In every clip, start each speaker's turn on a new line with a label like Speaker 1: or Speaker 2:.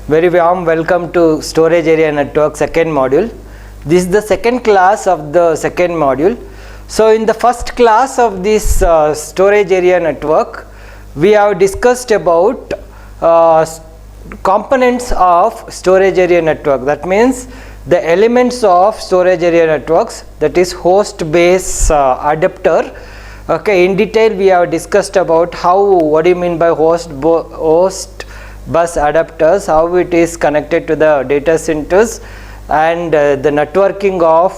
Speaker 1: Very warm welcome to Storage Area Network second module. This is the second class of the second module. So in the first class of this Storage Area Network, we have discussed about components of Storage Area Network. That means the elements of Storage Area Networks, that is host base adapter. Okay, in detail we have discussed about what do you mean by host bus adapters, how it is connected to the data centers, and the networking of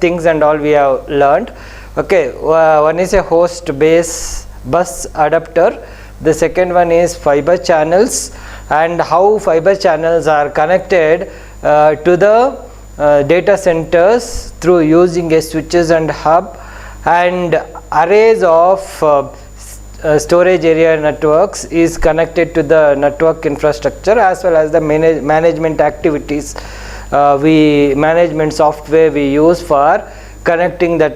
Speaker 1: things and all we have learned. Okay, one is a host base bus adapter, the second one is fiber channels and how fiber channels are connected to the data centers through using a switches and hub, and arrays of storage area networks is connected to the network infrastructure as well as the management activities, management software we use for connecting the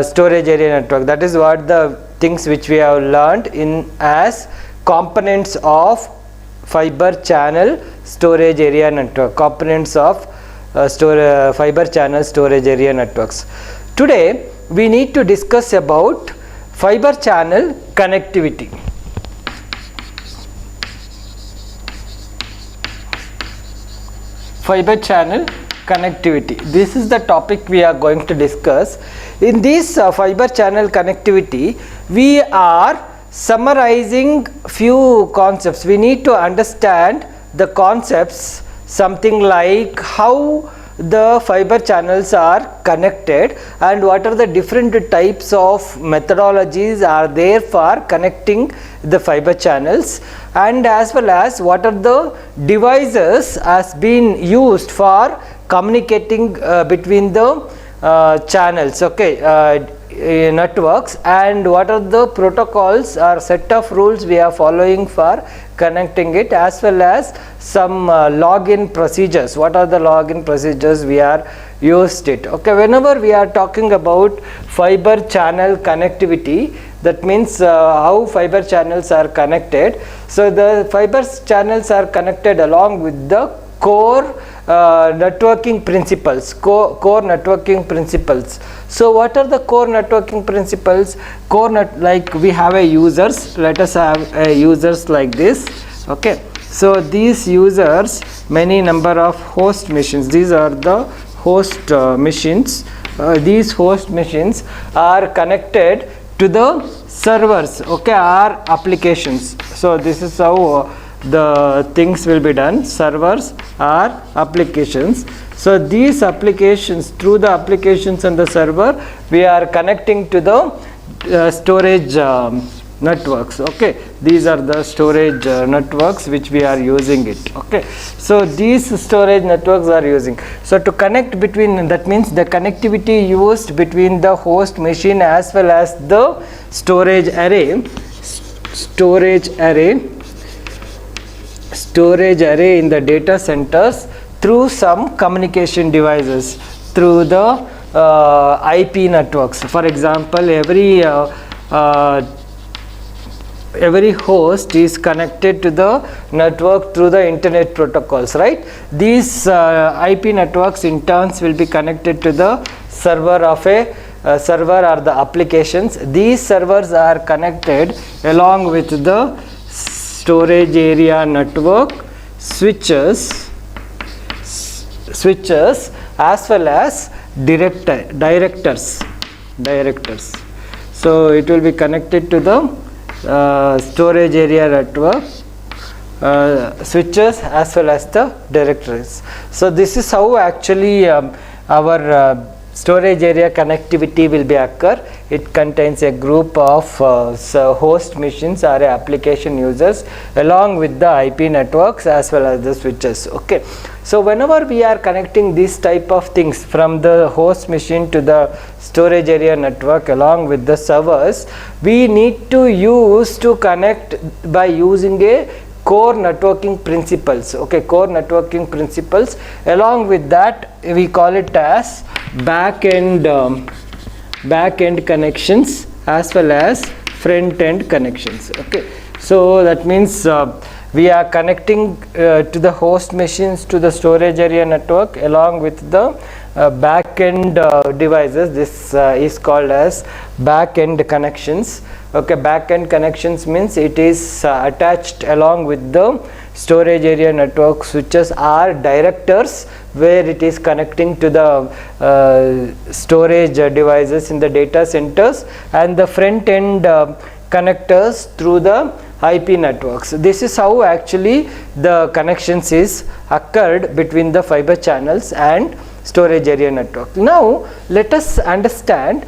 Speaker 1: storage area network. That is what the things which we have learned in as components of fiber channel storage area network, components of fiber channel storage area networks. Today we need to discuss about fiber channel connectivity. Fiber channel connectivity. This is the topic we are going to discuss. In this fiber channel connectivity, we are summarizing few concepts. We need to understand the concepts, something like how the fiber channels are connected and what are the different types of methodologies are there for connecting the fiber channels, and as well as what are the devices has been used for communicating between the channels, networks, and what are the protocols or set of rules we are following for connecting it, as well as some login procedures. What are the login procedures we are used it? Okay, whenever we are talking about fiber channel connectivity, that means how fiber channels are connected. So the fiber channels are connected along with the core networking principles, core networking principles. So what are the core networking principles? Like we have a users, let us have a users like this. Okay, so these users, many number of host machines, these are the host machines. These host machines are connected to the servers, okay, or applications. So this is how the things will be done, servers or applications. So these applications, through the applications and the server, we are connecting to the storage networks. Okay, these are the storage networks which we are using it. Okay, so these storage networks are using. So to connect between, that means the connectivity used between the host machine as well as the storage array in the data centers through some communication devices, through the IP networks. For example, every host is connected to the network through the internet protocols, right? These IP networks in turns will be connected to the server of a server or the applications. These servers are connected along with the storage area network switches as well as directors. So it will be connected to the storage area network switches as well as the directories. So this is how actually our storage area connectivity will be occur. It contains a group of host machines or application users along with the IP networks as well as the switches. Okay, so whenever we are connecting this type of things from the host machine to the storage area network along with the servers, we need to use to connect by using a core networking principles. Okay, core networking principles. Along with that, we call it as back end connections as well as front end connections. Okay, so that means we are connecting to the host machines to the storage area network along with the back-end devices. This is called as back-end connections. Okay, back-end connections means it is attached along with the storage area network switches are directors, where it is connecting to the storage devices in the data centers, and the front end connectors through the IP networks. This is how actually the connections is occurred between the fiber channels and storage area network. Now let us understand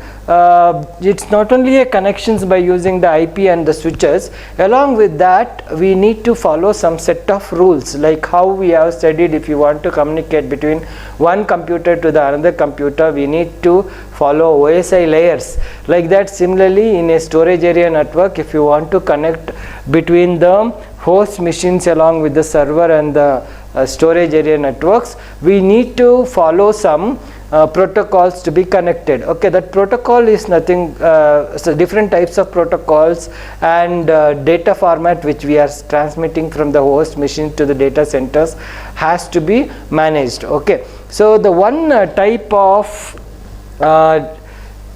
Speaker 1: it's not only a connections by using the IP and the switches. Along with that, we need to follow some set of rules, like how we have studied. If you want to communicate between one computer to the another computer, we need to follow OSI layers. Like that, similarly in a storage area network, if you want to connect between the host machines along with the server and the storage area networks, we need to follow some protocols to be connected. Okay, that protocol is nothing, so different types of protocols and data format which we are transmitting from the host machine to the data centers has to be managed. Okay, so the one type of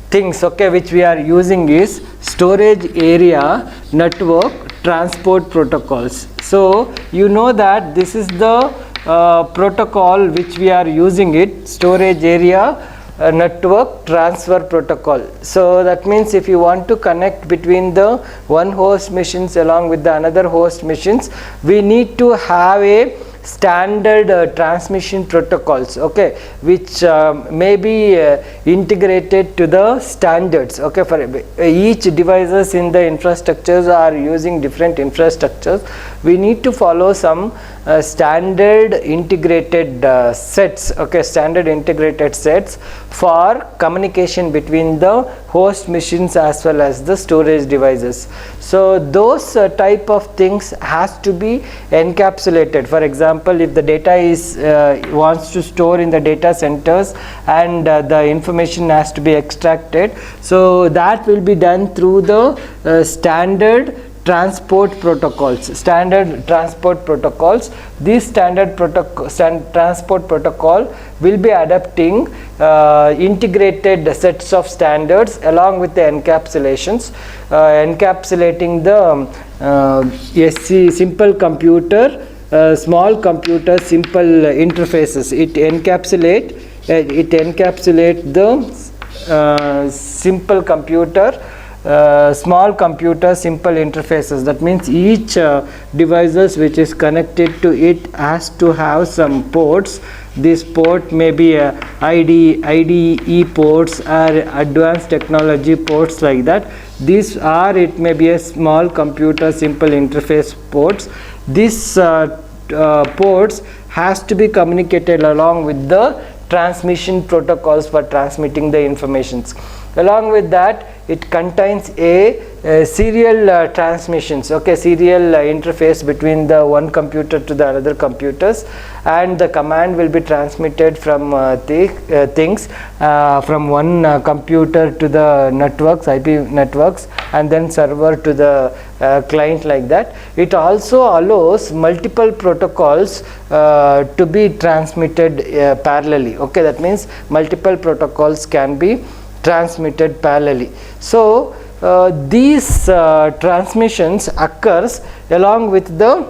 Speaker 1: things, okay, which we are using is storage area network transport protocols. So you know that this is the protocol which we are using it, storage area network transfer protocol. So that means if you want to connect between the one host machines along with the another host machines, we need to have a standard transmission protocols, okay, which may be integrated to the standards. Okay, for each devices in the infrastructures are using different infrastructures, we need to follow some standard integrated sets, okay, standard integrated sets for communication between the host machines as well as the storage devices. So those type of things has to be encapsulated. For example, if the data is wants to store in the data centers and the information has to be extracted, so that will be done through the standard transport protocols. This standard transport protocol will be adapting integrated sets of standards along with the encapsulations, encapsulating the SC simple computer, small computer simple interfaces. It encapsulate the simple computer, small computer simple interfaces. That means each devices which is connected to it has to have some ports. This port may be IDE ports or advanced technology ports, like that. These are, it may be a small computer simple interface ports. This ports has to be communicated along with the transmission protocols for transmitting the informations. Along with that, it contains a serial transmissions, okay, serial interface between the one computer to the other computers, and the command will be transmitted from things from one computer to the networks, IP networks, and then server to the client, like that. It also allows multiple protocols to be transmitted parallelly. Okay, that means multiple protocols can be transmitted parallelly. So these transmissions occurs along with the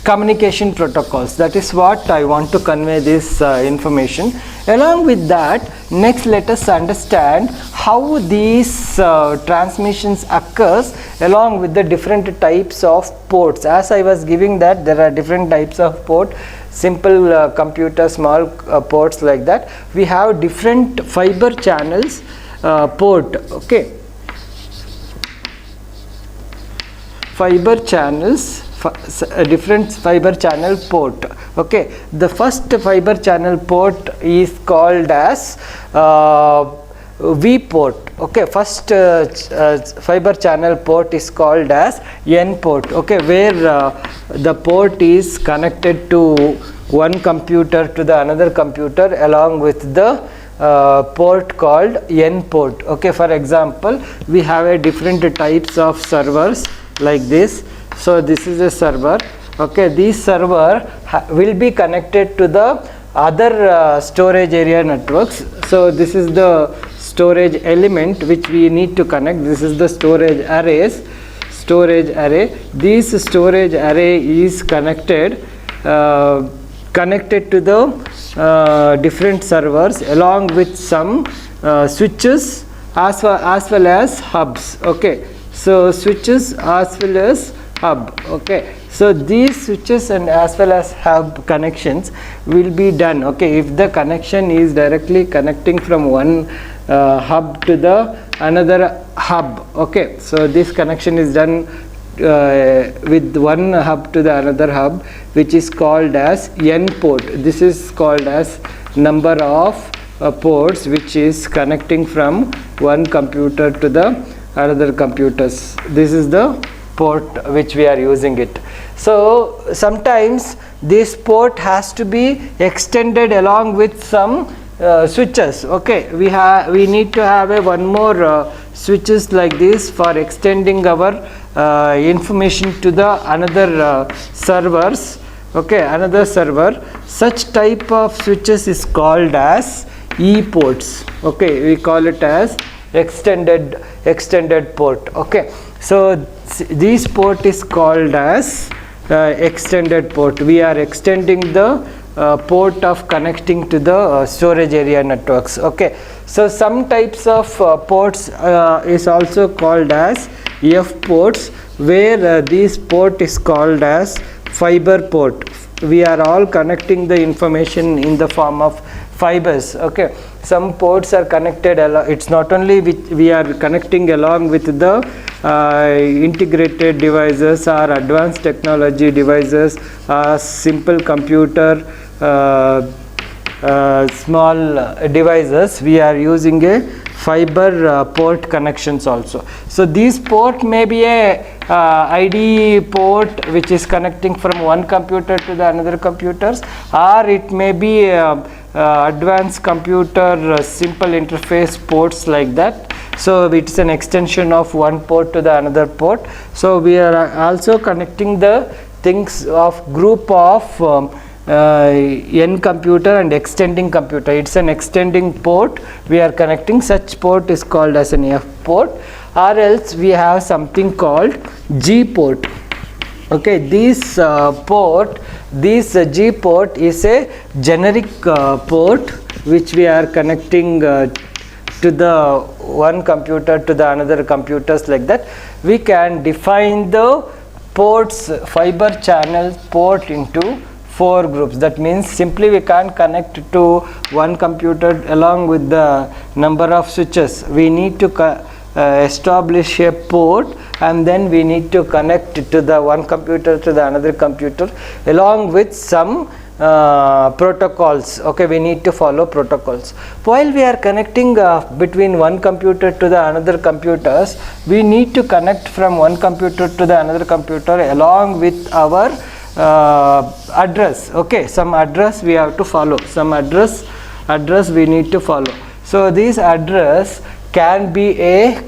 Speaker 1: communication protocols. That is what I want to convey this information. Along with that, next let us understand how these transmissions occurs along with the different types of ports. As I was giving that there are different types of port, simple computer, small ports, like that. We have different fiber channels port, okay, fiber channels, different fiber channel port. Okay, the first fiber channel port is called as V port. Okay, first fiber channel port is called as N port. Okay, where the port is connected to one computer to the another computer along with the port called N port. Okay, for example, we have a different types of servers like this. So this is a server. Okay, this server will be connected to the other storage area networks. So this is the storage element which we need to connect. This is the storage array. This storage array is connected to the different servers along with some switches as well as hubs. Okay, so switches as well as hub. Okay, so these switches and as well as hub connections will be done. Okay, if the connection is directly connecting from one hub to the another hub. Okay, so this connection is done with one hub to the another hub, which is called as N port. This is called as number of ports which is connecting from one computer to the another computers. This is the port which we are using it. So sometimes this port has to be extended along with some switches. Okay, we need to have one more switches like this for extending our information to the another servers. Okay, another server. Such type of switches is called as E ports. Okay, we call it as extended port. Okay, so this port is called as extended port. We are extending the port of connecting to the storage area networks. Okay, so some types of ports is also called as F ports, where this port is called as fiber port. We are all connecting the information in the form of fibers. Okay, some ports are connected it's not only we are connecting along with the integrated devices or advanced technology devices, simple computer, small devices. We are using a fiber port connections also. So this port may be a ID port which is connecting from one computer to the another computers, or it may be advanced computer simple interface ports like that. So it's an extension of one port to the another port. So we are also connecting the things of group of N computer and extending computer. It's an extending port we are connecting. Such port is called as an F port, or else we have something called G port. Okay, this G port is a generic port which we are connecting to the one computer to the another computers like that. We can define the ports, fiber channel port into 4 groups. That means simply we can't connect to one computer along with the number of switches. We need to establish a port, and then we need to connect to the one computer to the another computer along with some protocols. Okay, we need to follow protocols. While we are connecting between one computer to the another computers, we need to connect from one computer to the another computer along with our address. Okay, some address we have to follow, some address we need to follow. So this address can be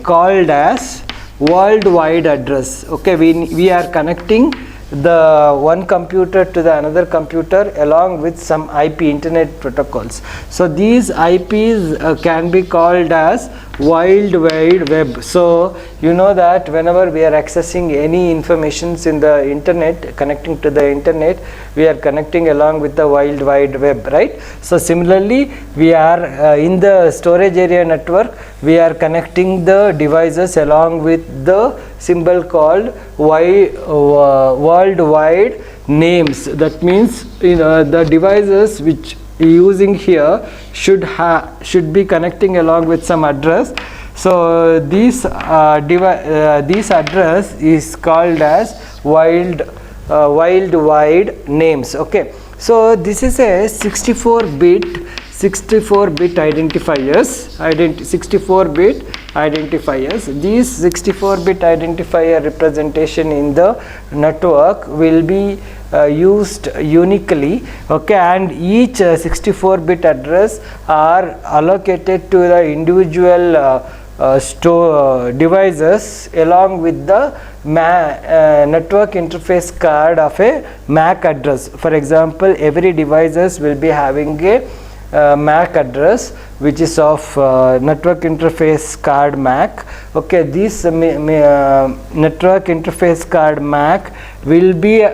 Speaker 1: called as worldwide address. Okay, we are connecting the one computer to the another computer along with some IP, internet protocols. So these IPs can be called as World Wide Web. So you know that whenever we are accessing any informations in the internet, connecting to the internet, we are connecting along with the World Wide Web, right? So similarly, we are in the storage area network, we are connecting the devices along with the symbol called worldwide names. That means the devices which using here should be connecting along with some address. So this address is called as worldwide names. Okay, so this is a 64-bit identifiers. 64-bit identifiers. These 64-bit identifier representation in the network will be used uniquely. Okay, and each 64-bit address are allocated to the individual devices along with the network interface card of a MAC address. For example, every devices will be having a MAC address which is of network interface card MAC. Okay, this network interface card MAC will be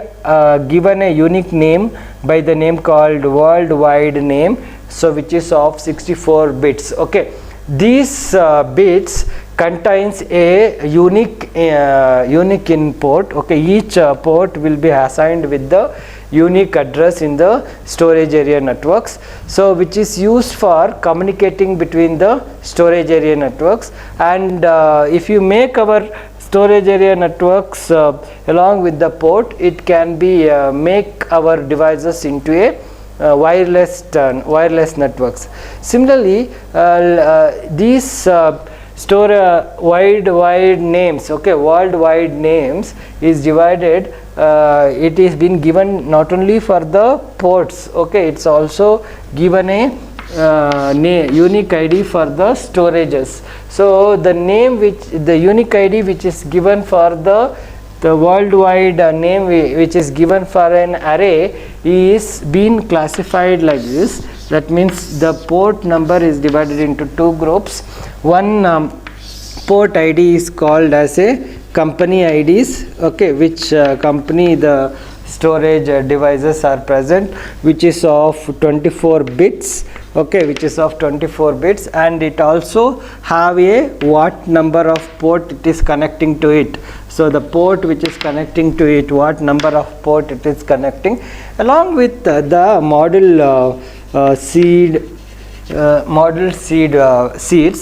Speaker 1: given a unique name by the name called worldwide name, so which is of 64 bits. Okay, these bits contains a unique input. Okay, each port will be assigned with the unique address in the storage area networks, so which is used for communicating between the storage area networks. And if you make our storage area networks along with the port, it can be make our devices into a wireless networks. Similarly, these wide names, okay, worldwide names is divided. It is been given not only for the ports, okay, it's also given a unique ID for the storages. So the name the unique ID which is given for the worldwide name which is given for an array is being classified like this. That means the port number is divided into two groups. One port ID is called as a company IDs, okay, which company the storage devices are present, which is of 24 bits, okay, which is of 24 bits, and it also have a what number of port it is connecting to it. So the port which is connecting to it, what number of port it is connecting, along with the model seeds,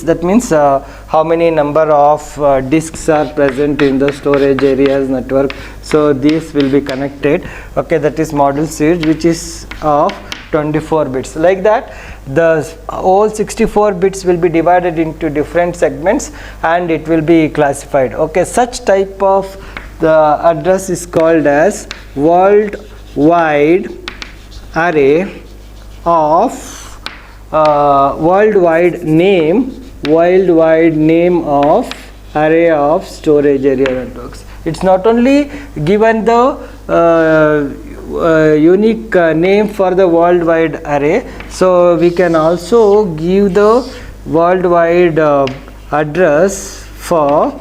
Speaker 1: that means how many number of disks are present in the storage areas network. So these will be connected, okay, that is model seed, which is of 24 bits. Like that, the all 64 bits will be divided into different segments and it will be classified. Okay, such type of the address is called as worldwide array of worldwide name of array of storage area networks. It's not only given the unique name for the worldwide array, so we can also give the worldwide address for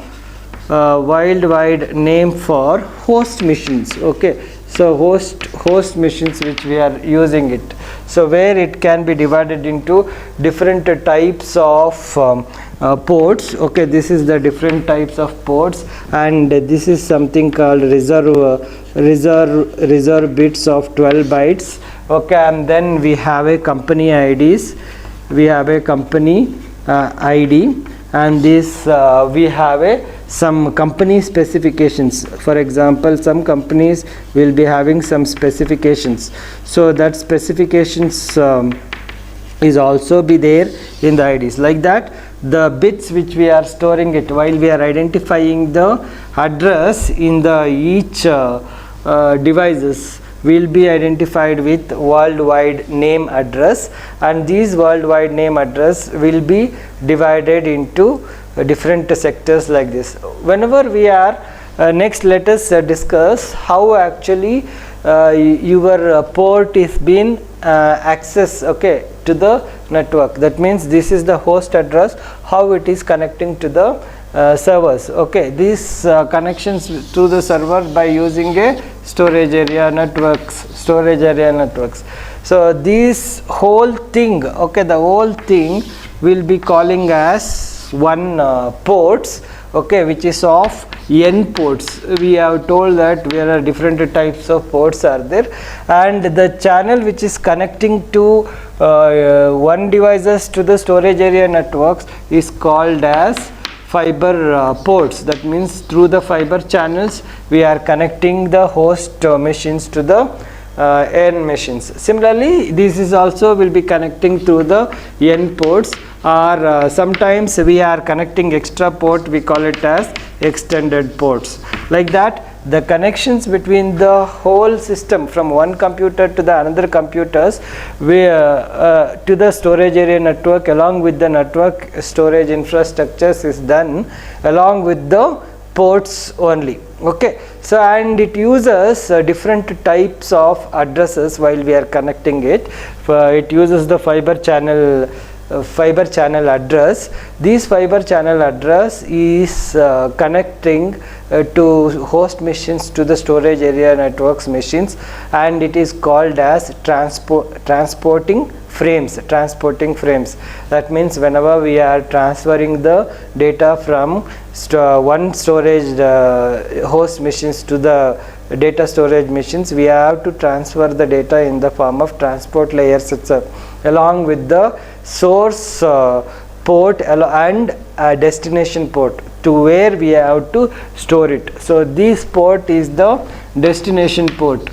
Speaker 1: worldwide name for host machines. Okay, so host machines which we are using it, so where it can be divided into different types of ports. Okay, this is the different types of ports, and this is something called reserve bits of 12 bytes. Okay, and then we have a company IDs, we have a company ID, and this we have some company specifications. For example, some companies will be having some specifications, so that specifications is also be there in the IDs. Like that, the bits which we are storing it while we are identifying the address in the each devices will be identified with worldwide name address, and these worldwide name address will be divided into different sectors like this. Whenever we are next, let us discuss how actually your port is being access, okay, to the network. That means this is the host address, how it is connecting to the servers. Okay, these connections to the server by using a storage area networks. So this whole thing, okay, the whole thing will be calling as one ports, okay, which is of n ports. We have told that there are different types of ports are there, and the channel which is connecting to one devices to the storage area networks is called as fiber ports. That means through the fiber channels we are connecting the host machines to the n machines. Similarly, this is also will be connecting through the n ports, or sometimes we are connecting extra port, we call it as extended ports. Like that, the connections between the whole system from one computer to the another computers to the storage area network along with the network storage infrastructures is done along with the ports only. Okay, so and it uses different types of addresses while we are connecting it. It uses the fiber channel address. This fiber channel address is connecting to host machines to the storage area networks machines, and it is called as transporting frames. That means whenever we are transferring the data from one storage host machines to the data storage machines, we have to transfer the data in the form of transport layers itself along with the source port and destination port to where we have to store it. So this port is the destination port,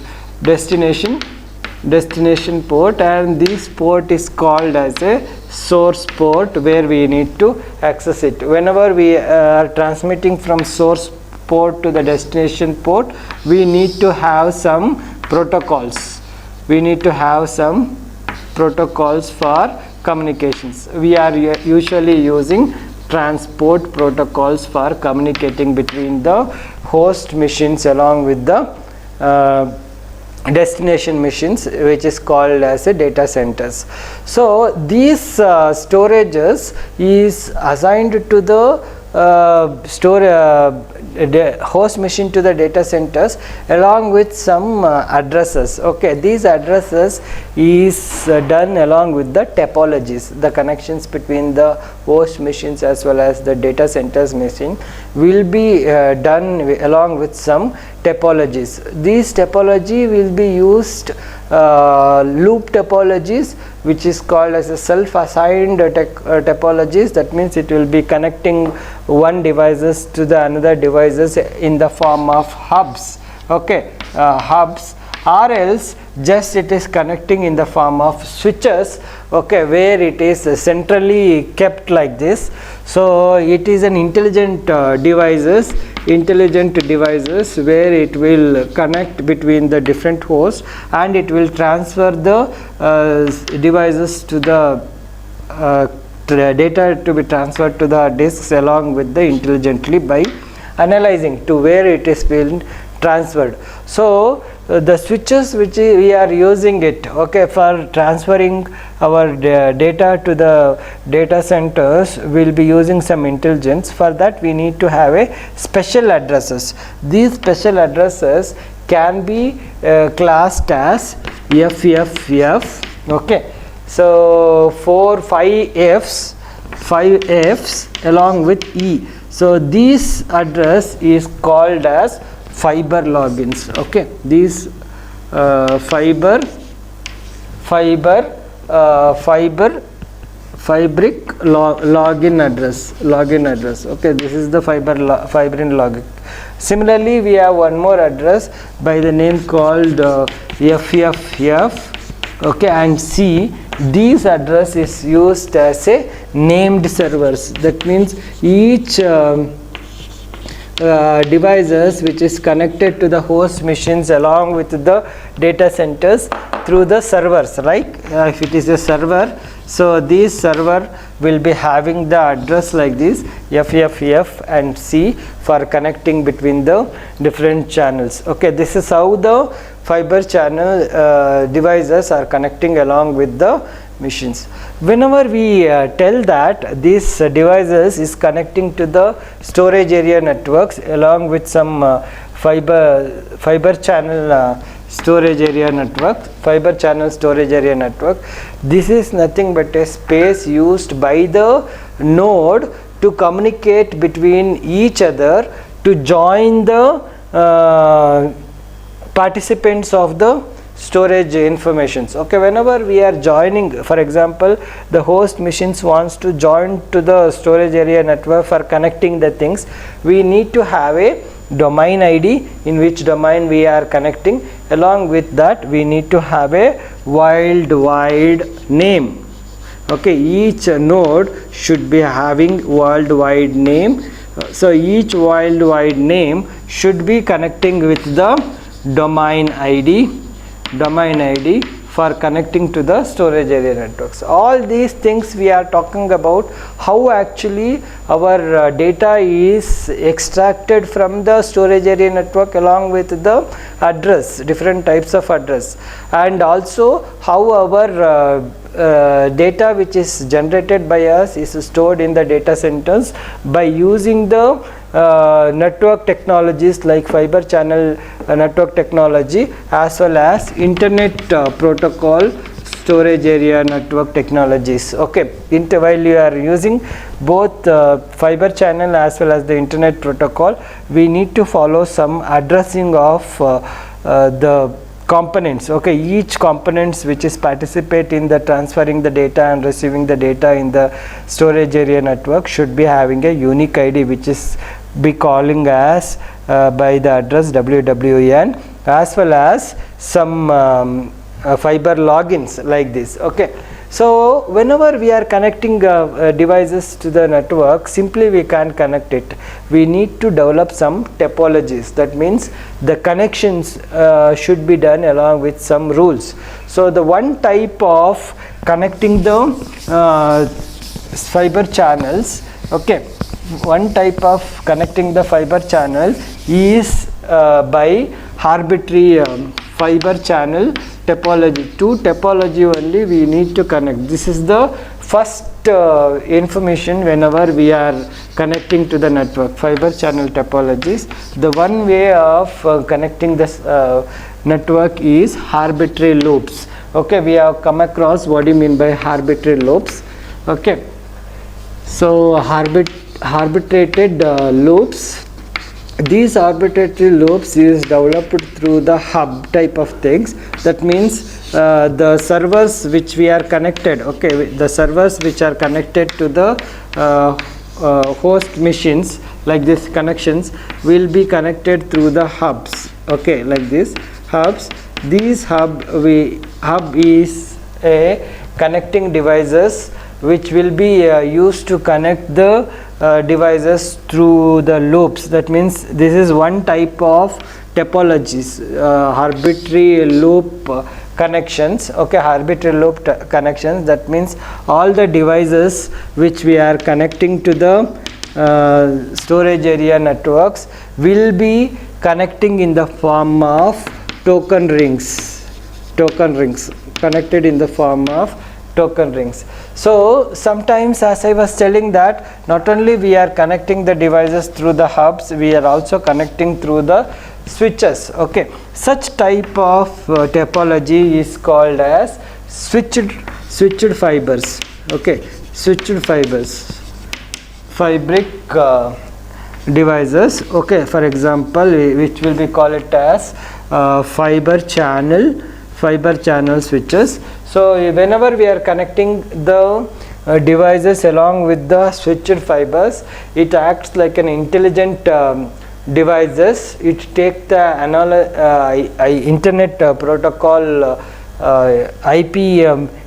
Speaker 1: and this port is called as a source port where we need to access it. Whenever we are transmitting from source port to the destination port, we need to have some protocols. For communications. We are usually using transport protocols for communicating between the host machines along with the destination machines, which is called as a data centers. So these storages is assigned to the host machine to the data centers along with some addresses. Okay, these addresses is done along with the topologies. The connections between the host machines as well as the data centers machine will be done along with some topologies. These topology will be used loop topologies, which is called as a self-assigned topologies. That means it will be connecting one devices to the another devices in the form of hubs. Okay, hubs, or else just it is connecting in the form of switches. Okay, where it is centrally kept like this. So it is an intelligent devices where it will connect between the different hosts, and it will transfer the devices to the data to be transferred to the disks along with the intelligently by analyzing to where it is being transferred. So the switches which we are using it, okay, for transferring our data to the data centers will be using some intelligence. For that we need to have a special addresses. These special addresses can be classed as FFF. Okay, so 5 Fs along with E. So this address is called as fiber logins. Okay, these fabric login address. Okay, this is the fibrin login. Similarly, we have one more address by the name called FFF. Okay, and C. These address is used as a named servers. That means each devices which is connected to the host machines along with the data centers through the servers, right? If it is a server, so this server will be having the address like this, FFF and C, for connecting between the different channels. Okay, this is how the fiber channel devices are connecting along with the machines. Whenever we tell that these devices is connecting to the storage area networks along with some fiber channel storage area network, this is nothing but a space used by the node to communicate between each other to join the participants of the storage informations. Okay, whenever we are joining, for example, the host machines wants to join to the storage area network for connecting the things, we need to have a domain ID in which domain we are connecting. Along with that, we need to have a worldwide name. Okay, each node should be having worldwide name So each worldwide name should be connecting with the domain ID for connecting to the storage area networks. All these things we are talking about, how actually our data is extracted from the storage area network along with the address, different types of address, and also how our data which is generated by us is stored in the data centers by using the network technologies like fiber channel network technology, as well as internet protocol storage area network technologies. Okay, while you are using both fiber channel as well as the internet protocol, we need to follow some addressing of the components. Okay, each components which is participate in the transferring the data and receiving the data in the storage area network should be having a unique ID, which is be calling as by the address WWN, as well as some fiber logins like this. Okay, so whenever we are connecting devices to the network, simply we can't connect it. We need to develop some topologies. That means the connections should be done along with some rules. So the one type of connecting the fiber channels, okay, one type of connecting the fiber channel is by arbitrary fiber channel topology. Two topology only we need to connect. This is the first information whenever we are connecting to the network. Fiber channel topologies. The one way of connecting this network is arbitrary loops. Okay, we have come across what do you mean by arbitrary loops. Okay, so arbitrated loops. These arbitrary loops is developed through the hub type of things. That means the servers which we are connected, okay, the servers which are connected to the host machines, like this connections will be connected through the hubs. Okay, like this hubs. These hub is a connecting devices which will be used to connect the devices through the loops. That means this is one type of topologies, arbitrary loop connections. Okay, arbitrary loop connections. That means all the devices which we are connecting to the storage area networks will be connecting in the form of token rings connected in the form of token rings. So sometimes, as I was telling, that not only we are connecting the devices through the hubs, we are also connecting through the switches. Okay, such type of topology is called as switched fibers. Okay, switched fibers, fabric devices. Okay, for example, which will be call it as fiber channel switches. So whenever we are connecting the devices along with the switched fibers, it acts like an intelligent devices. It takes the internet protocol IP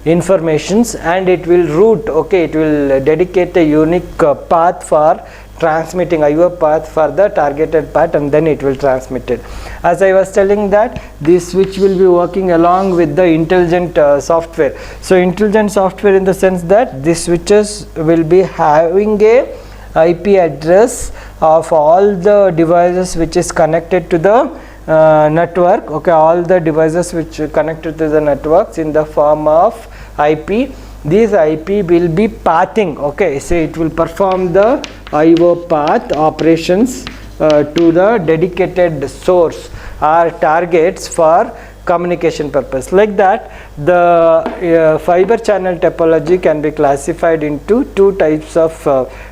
Speaker 1: informations, and it will route. Okay, it will dedicate a unique path for transmitting IO path for the targeted part, and then it will transmit it. As I was telling, that this switch will be working along with the intelligent software. So intelligent software in the sense that these switches will be having a IP address of all the devices which is connected to the network. Okay, all the devices which are connected to the networks in the form of IP. This IP will be pathing. Okay, so it will perform the IO path operations to the dedicated source or targets for communication purpose. Like that, the fiber channel topology can be classified into two types of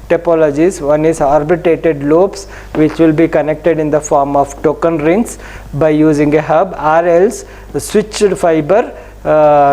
Speaker 1: topologies. One is arbitrated loops, which will be connected in the form of token rings by using a hub, or else the switched fiber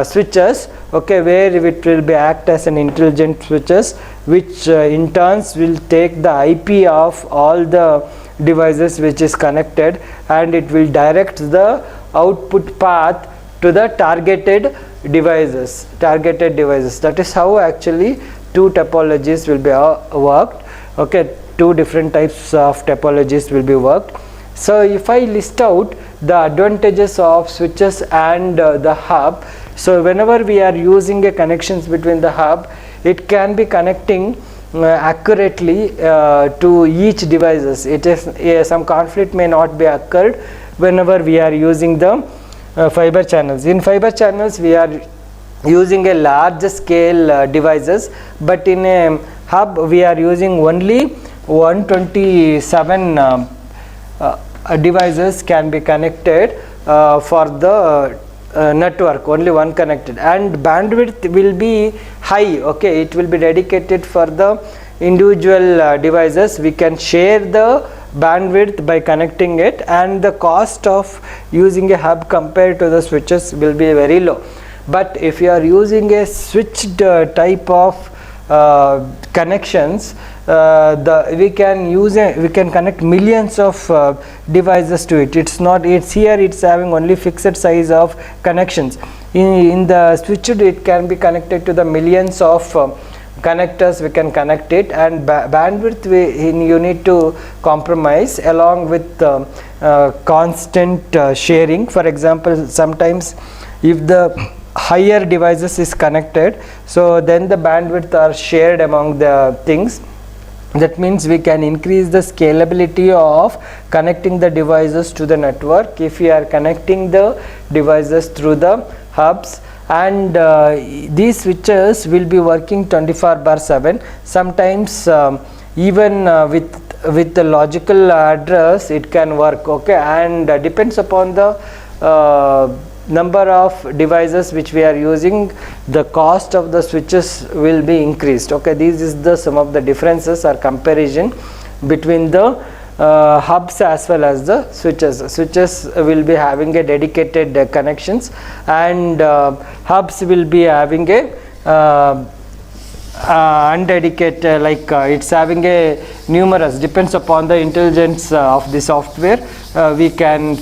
Speaker 1: switches. Okay, where it will be act as an intelligent switches, which in turns will take the IP of all the devices which is connected, and it will direct the output path to the targeted devices. That is how actually two topologies will be worked. Okay, two different types of topologies will be worked. So if I list out the advantages of switches and the hub, so whenever we are using a connections between the hub, it can be connecting accurately to each devices. It is some conflict may not be occurred whenever we are using the fiber channels. In fiber channels we are using a large scale devices, but in a hub we are using only 127 devices can be connected for the network, only one connected, and bandwidth will be high. Okay, it will be dedicated for the individual devices. We can share the bandwidth by connecting it, and the cost of using a hub compared to the switches will be very low. But if you are using a switched type of connections, we can connect millions of devices to it. It's having only fixed size of connections. In the switched, it can be connected to the millions of connectors. We can connect it, and bandwidth you need to compromise along with constant sharing. For example, sometimes if the higher devices is connected, so then the bandwidth are shared among the things. That means we can increase the scalability of connecting the devices to the network if we are connecting the devices through the hubs. And these switches will be working 24/7. Sometimes even with the logical address it can work. Okay, and depends upon the number of devices which we are using, the cost of the switches will be increased. Okay, this is the some of the differences or comparison between the hubs as well as the switches. Switches will be having a dedicated connections, and hubs will be having a undedicated, like it's having a numerous, depends upon the intelligence of the software. We can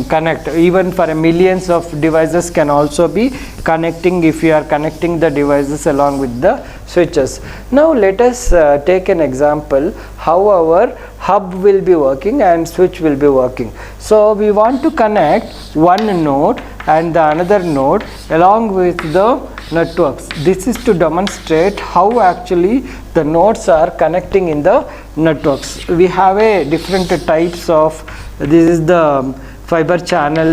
Speaker 1: connect even for millions of devices, can also be connecting if you are connecting the devices along with the switches. Now let us take an example how our hub will be working and switch will be working. So we want to connect one node and the another node along with the networks. This is to demonstrate how actually the nodes are connecting in the networks. We have a different types of, this is the fiber channel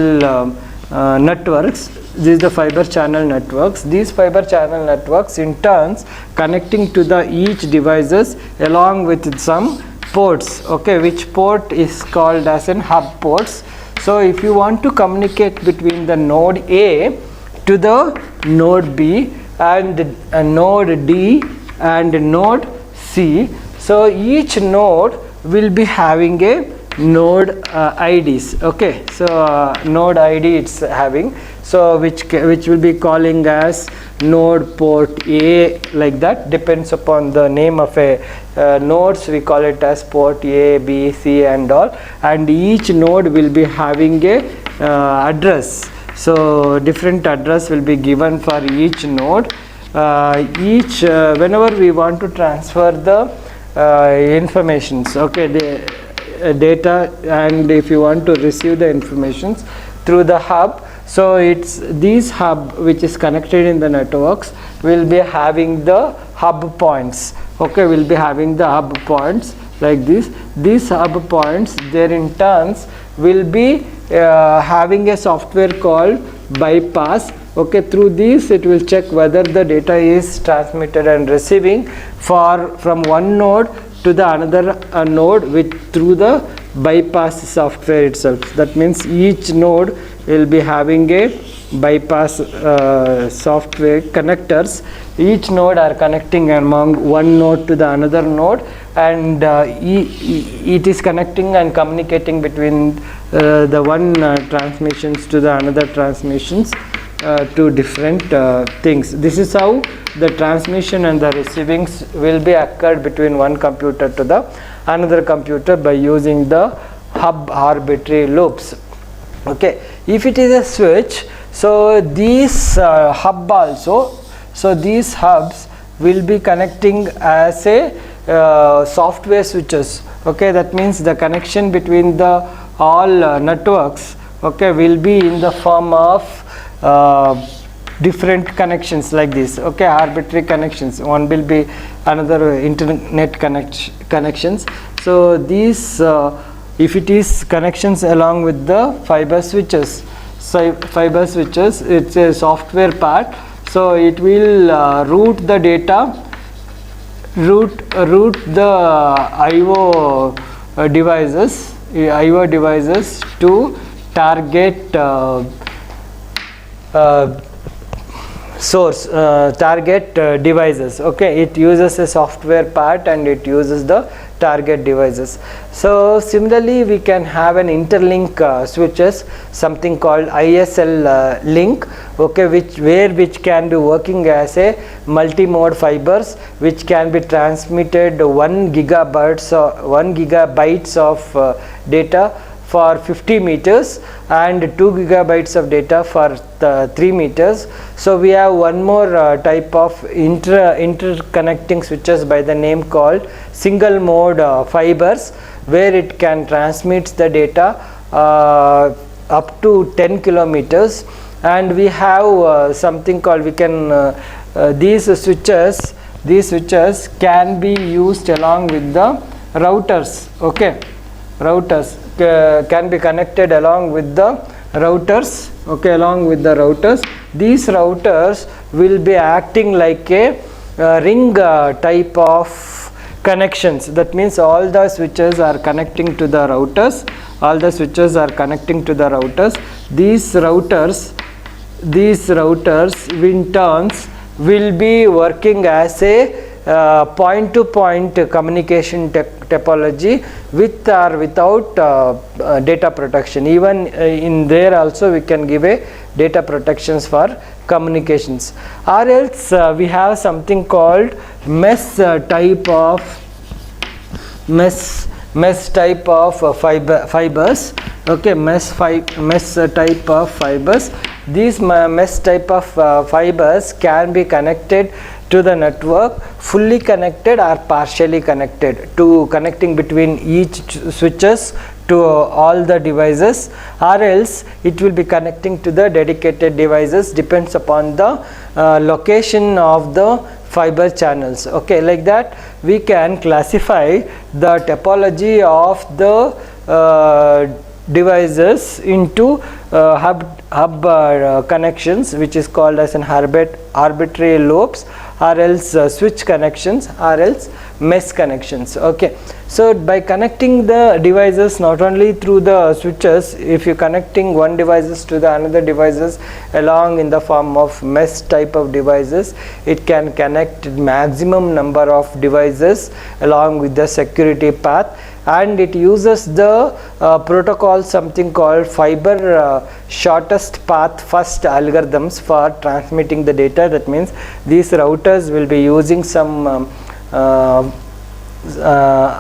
Speaker 1: networks. This is the fiber channel networks. These fiber channel networks in turns connecting to the each devices along with some ports. Okay, which port is called as an hub ports. So if you want to communicate between the node A to the node B and node D and node C, so each node will be having a node IDs. Okay, so node ID it's having, so which will be calling as node port A, like that, depends upon the name of a nodes, we call it as port A, B, C and all, and each node will be having a address. So different address will be given for each node. Whenever we want to transfer the informations, okay, the data, and if you want to receive the informations through the hub, so it's this hub which is connected in the networks will be having the hub points. Okay, will be having the hub points like this. These hub points, there in turns will be having a software called bypass. Okay, through this it will check whether the data is transmitted and receiving from one node to the another node through the bypass software itself. That means each node will be having a bypass software connectors. Each node are connecting among one node to the another node, and it is connecting and communicating between the one transmissions to the another transmissions to different things. This is how the transmission and the receivings will be occurred between one computer to the another computer by using the hub arbitrary loops. Okay, if it is a switch, so these hub also, so these hubs will be connecting as a software switches. Okay, that means the connection between the all networks, okay, will be in the form of different connections like this. Okay, arbitrary connections. One will be another internet connections. So these if it is connections along with the fiber switches, it's a software part. So it will route the data, route the IO devices to target source, target devices. Okay, it uses a software part and it uses the target devices. So similarly we can have an interlink switches, something called ISL link, okay, which can be working as a multi-mode fibers, which can be transmitted 1 gigabytes of data for 50 meters and 2 gigabytes of data for 3 meters. So we have one more type of interconnecting switches by the name called single mode fibers, where it can transmit the data up to 10 kilometers. And we have something called, we can these switches can be used along with the routers. Okay, routers can be connected along with the routers. Okay, along with the routers, these routers will be acting like a ring type of connections. That means all the switches are connecting to the routers. These routers in turns will be working as a point-to-point communication topology with or without data protection. Even in there also we can give a data protections for communications. Or else we have something called mesh type of fibers. Okay, mesh type of fibers. These mesh type of fibers can be connected to the network, fully connected or partially connected, to connecting between each switches to all the devices, or else it will be connecting to the dedicated devices, depends upon the location of the fiber channels. Okay, like that we can classify the topology of the devices into hub connections, which is called as an arbitrary loops, or else switch connections, or else mesh connections. Okay, so by connecting the devices not only through the switches, if you connecting one devices to the another devices along in the form of mesh type of devices, it can connect maximum number of devices along with the security path. And it uses the protocol something called fiber shortest path first algorithms for transmitting the data. That means these routers will be using some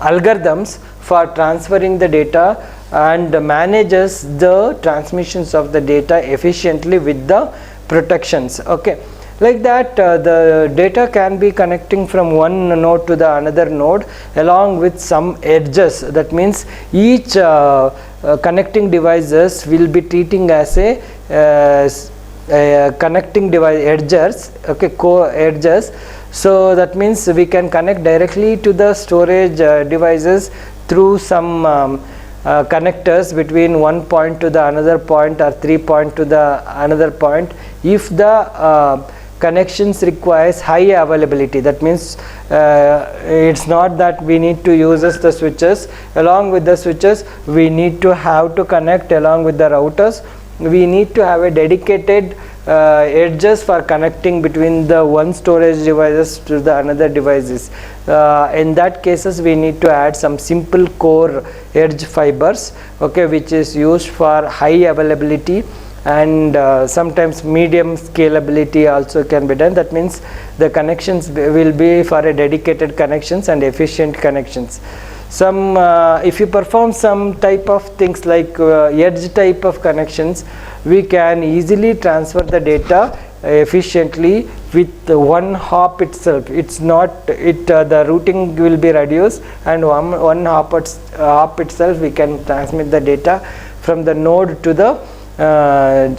Speaker 1: algorithms for transferring the data and manages the transmissions of the data efficiently with the protections. Okay, like that the data can be connecting from one node to the another node along with some edges. That means each connecting devices will be treating as a connecting device edges. Okay, co-edges. So that means we can connect directly to the storage devices through some connectors between one point to the another point or 3 point to the another point, if the connections requires high availability. That means it's not that we need to use the switches. Along with the switches we need to have to connect along with the routers. We need to have a dedicated edges for connecting between the one storage devices to the another devices. In that cases we need to add some simple core edge fibers, okay, which is used for high availability, and sometimes medium scalability also can be done. That means the connections will be for a dedicated connections and efficient connections. Some if you perform some type of things like edge type of connections, we can easily transfer the data efficiently with one hop itself. It's not the routing will be reduced, and one hop itself we can transmit the data from the node to the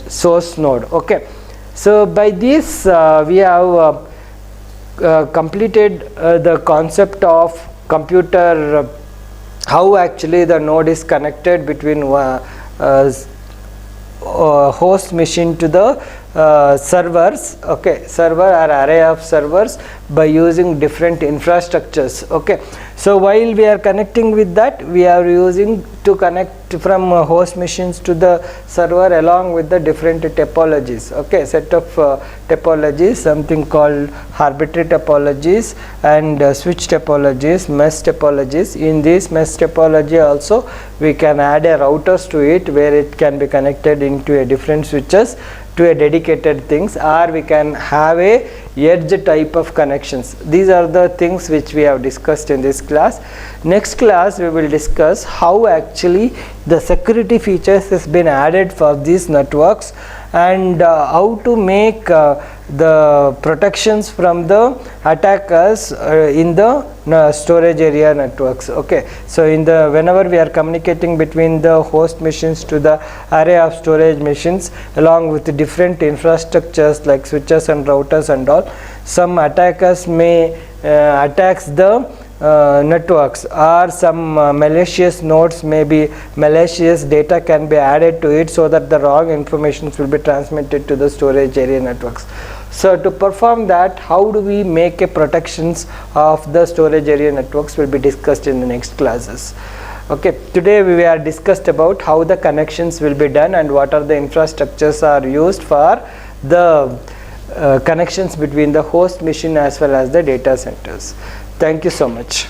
Speaker 1: source node. Okay, so by this we have completed the concept of computer, how actually the node is connected between host machine to the servers, okay, server or array of servers, by using different infrastructures. Okay, so while we are connecting with that, we are using to connect from host machines to the server along with the different topologies. Okay, set of topologies, something called arbitrary topologies and switch topologies, mesh topologies. In this mesh topology also we can add a routers to it, where it can be connected into a different switches to a dedicated things, or we can have a edge type of connections. These are the things which we have discussed in this class. Next class we will discuss how actually the security features has been added for these networks, and how to make the protections from the attackers in the storage area networks. Okay, so in the whenever we are communicating between the host machines to the array of storage machines along with the different infrastructures like switches and routers and all, some attackers may attacks the networks, or some malicious nodes, may be malicious data can be added to it, so that the wrong information will be transmitted to the storage area networks. So to perform that, how do we make a protections of the storage area networks will be discussed in the next classes. Okay, today we are discussed about how the connections will be done and what are the infrastructures are used for the connections between the host machine as well as the data centers. Thank you so much.